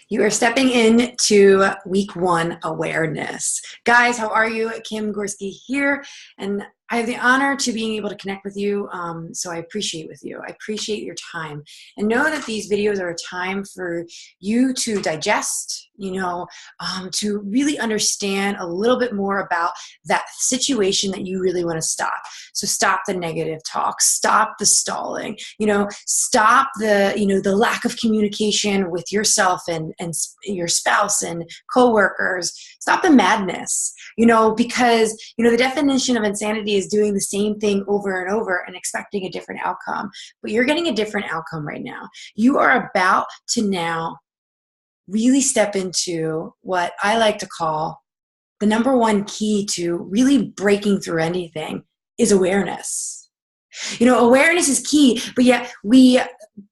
You are stepping into week one awareness. Guys, how are you? Kim Gorski here, and I have the honor to being able to connect with you, so I appreciate with you. I appreciate your time. And know that these videos are a time for you to digest, to really understand a little bit more about that situation that you really want to stop. So stop the negative talk, stop the stalling, stop the lack of communication with yourself and your spouse and coworkers. Stop the madness, because the definition of insanity is doing the same thing over and over and expecting a different outcome. But you're getting a different outcome right now. You are about to now really step into what I like to call the number one key to really breaking through anything is awareness. Awareness is key, but yet we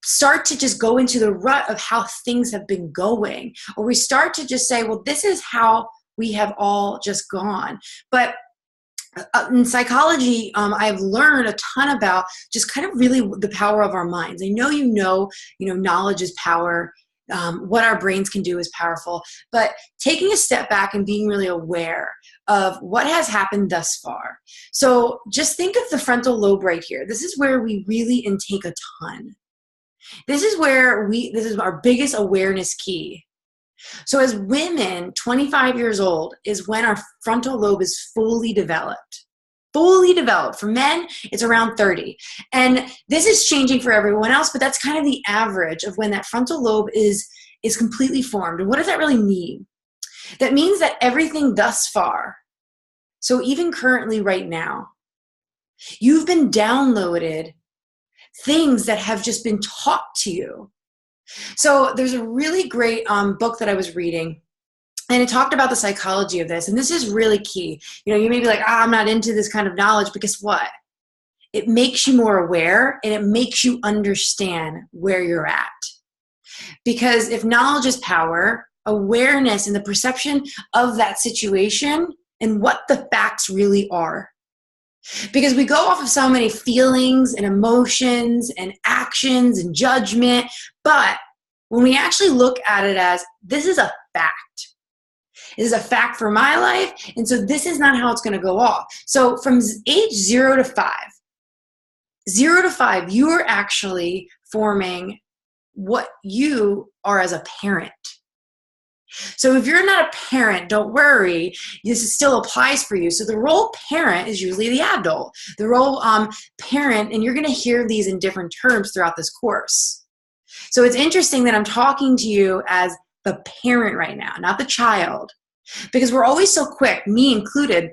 start to just go into the rut of how things have been going, or we start to just say, well, this is how we have all just gone. But in psychology, I've learned a ton about just kind of really the power of our minds. I know knowledge is power. What our brains can do is powerful, but taking a step back and being really aware of what has happened thus far. So just think of the frontal lobe right here. This is where we really intake a ton. This is our biggest awareness key. So as women, 25 years old is when our frontal lobe is fully developed. Fully developed. For men, it's around 30. And this is changing for everyone else, but that's kind of the average of when that frontal lobe is completely formed. And what does that really mean? That means that everything thus far, so even currently right now, you've been downloaded things that have just been taught to you. So there's a really great book that I was reading, and it talked about the psychology of this. And this is really key. You may be like, I'm not into this kind of knowledge, but guess what? It makes you more aware, and it makes you understand where you're at. Because if knowledge is power, awareness and the perception of that situation and what the facts really are. Because we go off of so many feelings and emotions and actions and judgment, but when we actually look at it as, this is a fact. This is a fact for my life, and so this is not how it's going to go off. So from age 0 to 5, you are actually forming what you are as a parent. So if you're not a parent, don't worry, this still applies for you. So the role parent is usually the adult. The role parent, and you're going to hear these in different terms throughout this course. So it's interesting that I'm talking to you as the parent right now, not the child. Because we're always so quick, me included,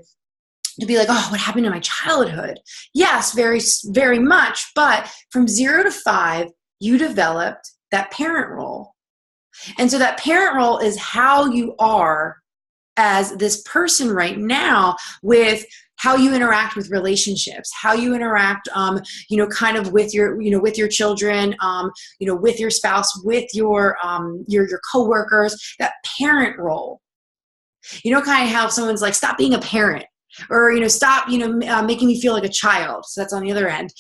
to be like, oh, what happened to my childhood? Yes, very, very much. But from 0 to 5, you developed that parent role. And so that parent role is how you are as this person right now, with how you interact with relationships, how you interact, kind of with your children, with your spouse, with your coworkers, that parent role. Kind of how someone's like, stop being a parent, or, stop, making me feel like a child. So that's on the other end.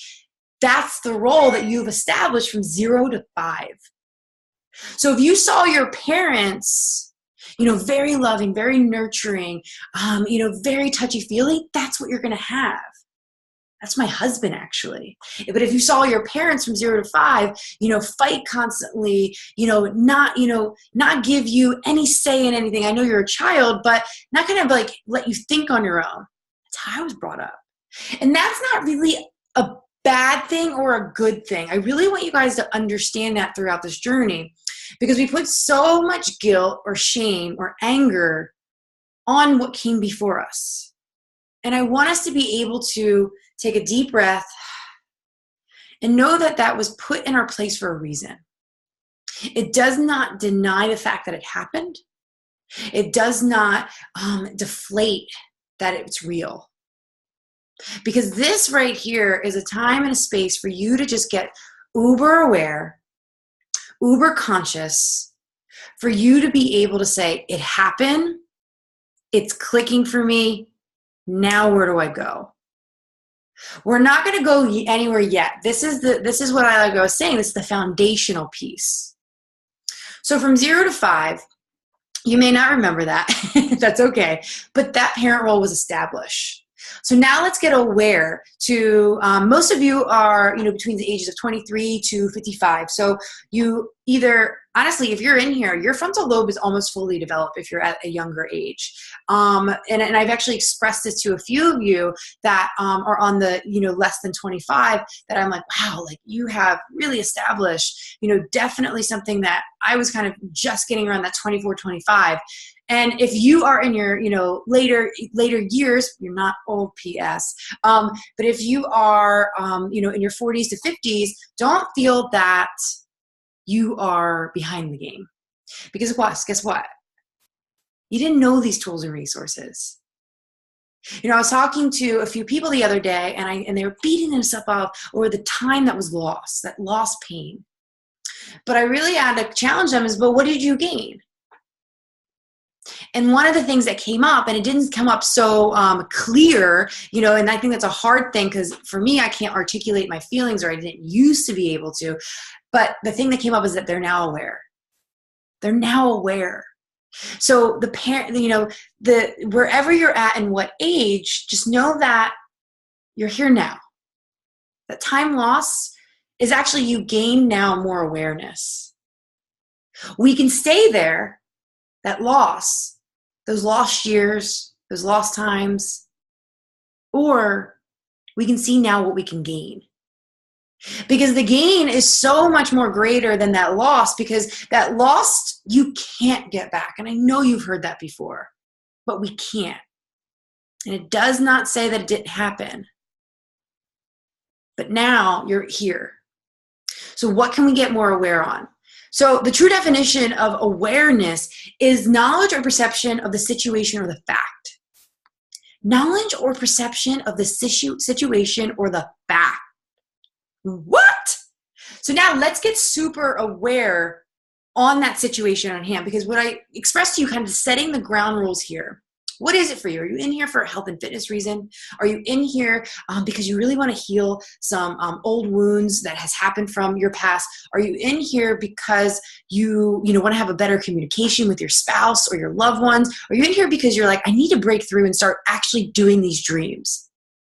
That's the role that you've established from 0 to 5. So if you saw your parents, very loving, very nurturing, very touchy-feely, that's what you're going to have. That's my husband, actually. But if you saw your parents from 0 to 5, fight constantly, not give you any say in anything. I know you're a child, but not kind of like let you think on your own. That's how I was brought up. And that's not really a bad thing or a good thing. I really want you guys to understand that throughout this journey, because we put so much guilt or shame or anger on what came before us. And I want us to be able to take a deep breath and know that that was put in our place for a reason. It does not deny the fact that it happened. It does not deflate that it's real. Because this right here is a time and a space for you to just get uber aware, uber conscious, for you to be able to say, it happened, it's clicking for me, now where do I go? We're not going to go anywhere yet. This is what I was saying, this is the foundational piece. So from 0 to 5, you may not remember that. That's okay. But that parent role was established. So now let's get aware to, most of you are, between the ages of 23 to 55. So you either, honestly, if you're in here, your frontal lobe is almost fully developed if you're at a younger age. And I've actually expressed this to a few of you that are on the, less than 25, that I'm like, wow, like you have really established, definitely something that I was kind of just getting around that 24, 25. And if you are in your, later years, you're not old, PS. But if you are, in your 40s to 50s, don't feel that you are behind the game. Because guess what? You didn't know these tools and resources. I was talking to a few people the other day, and they were beating themselves up over the time that was lost, that lost pain. But I really had to challenge them but what did you gain? And one of the things that came up, and it didn't come up so clear, and I think that's a hard thing because for me, I can't articulate my feelings, or I didn't used to be able to. But the thing that came up is that they're now aware. They're now aware. So the parent, wherever you're at and what age, just know that you're here now. That time loss is actually you gain now more awareness. We can stay there, that loss, those lost years, those lost times, or we can see now what we can gain. Because the gain is so much more greater than that loss, because that loss you can't get back. And I know you've heard that before, but we can't. And it does not say that it didn't happen. But now you're here. So what can we get more aware on? So the true definition of awareness is knowledge or perception of the situation or the fact. Knowledge or perception of the situation or the fact. What? So now let's get super aware on that situation on hand, because what I expressed to you, kind of setting the ground rules here. What is it for you? Are you in here for a health and fitness reason? Are you in here because you really want to heal some old wounds that has happened from your past? Are you in here because you want to have a better communication with your spouse or your loved ones? Are you in here because you're like, I need to break through and start actually doing these dreams?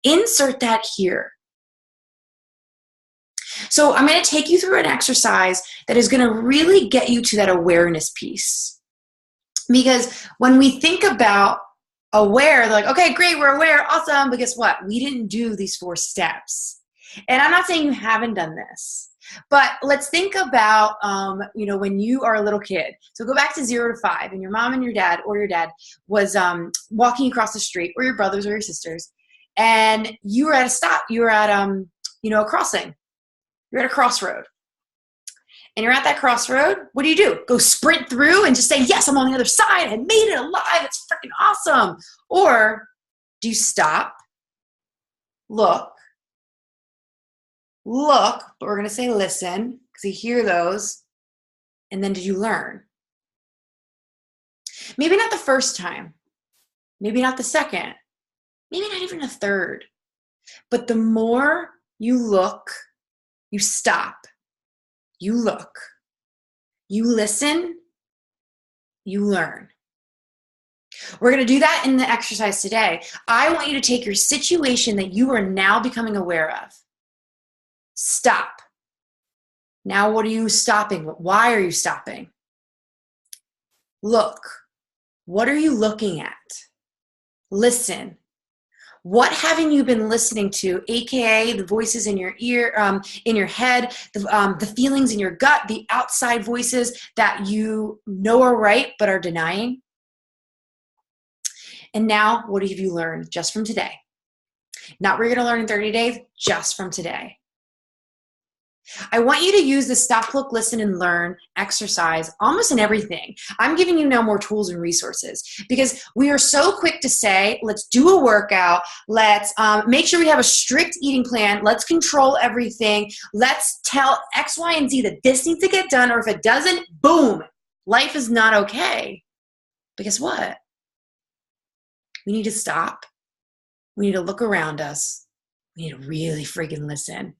Insert that here. So I'm going to take you through an exercise that is going to really get you to that awareness piece. Because when we think about aware, they're like, okay, great, we're aware, awesome, but guess what? We didn't do these 4 steps. And I'm not saying you haven't done this, but let's think about, when you are a little kid. So go back to 0 to 5, and your mom and your dad, or your dad was walking across the street, or your brothers or your sisters, and you were at a stop. You were at, a crossing. You're at a crossroad. And you're at that crossroad. What do? Go sprint through and just say, yes, I'm on the other side. I made it alive. It's freaking awesome. Or do you stop, look, but we're going to say listen, because you hear those. And then did you learn? Maybe not the first time. Maybe not the second. Maybe not even the third. But the more you look, you stop, you look, you listen, you learn. We're going to do that in the exercise today. I want you to take your situation that you are now becoming aware of. Stop. Now, what are you stopping? Why are you stopping? Look. What are you looking at? Listen. What haven't you been listening to, aka the voices in your ear, in your head, the feelings in your gut, the outside voices that you know are right but are denying? And now, what have you learned just from today? Not what you're going to learn in 30 days, just from today. I want you to use the stop, look, listen, and learn exercise almost in everything. I'm giving you now more tools and resources, because we are so quick to say, let's do a workout. Let's make sure we have a strict eating plan. Let's control everything. Let's tell X, Y, and Z that this needs to get done, or if it doesn't, boom, life is not okay. But guess what? We need to stop. We need to look around us. We need to really friggin' listen.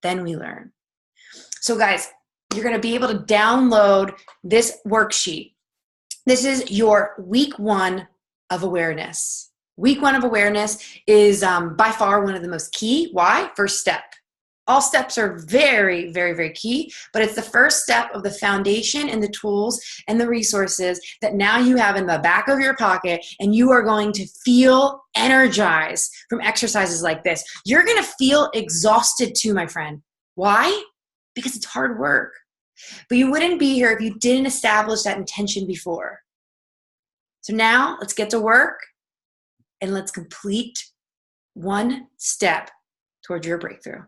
Then we learn. So guys, you're going to be able to download this worksheet. This is your week one of awareness. Week one of awareness is by far one of the most key. Why? First step. All steps are very, very, very key, but it's the first step of the foundation and the tools and the resources that now you have in the back of your pocket, and you are going to feel energized from exercises like this. You're going to feel exhausted too, my friend. Why? Because it's hard work. But you wouldn't be here if you didn't establish that intention before. So now let's get to work and let's complete one step towards your breakthrough.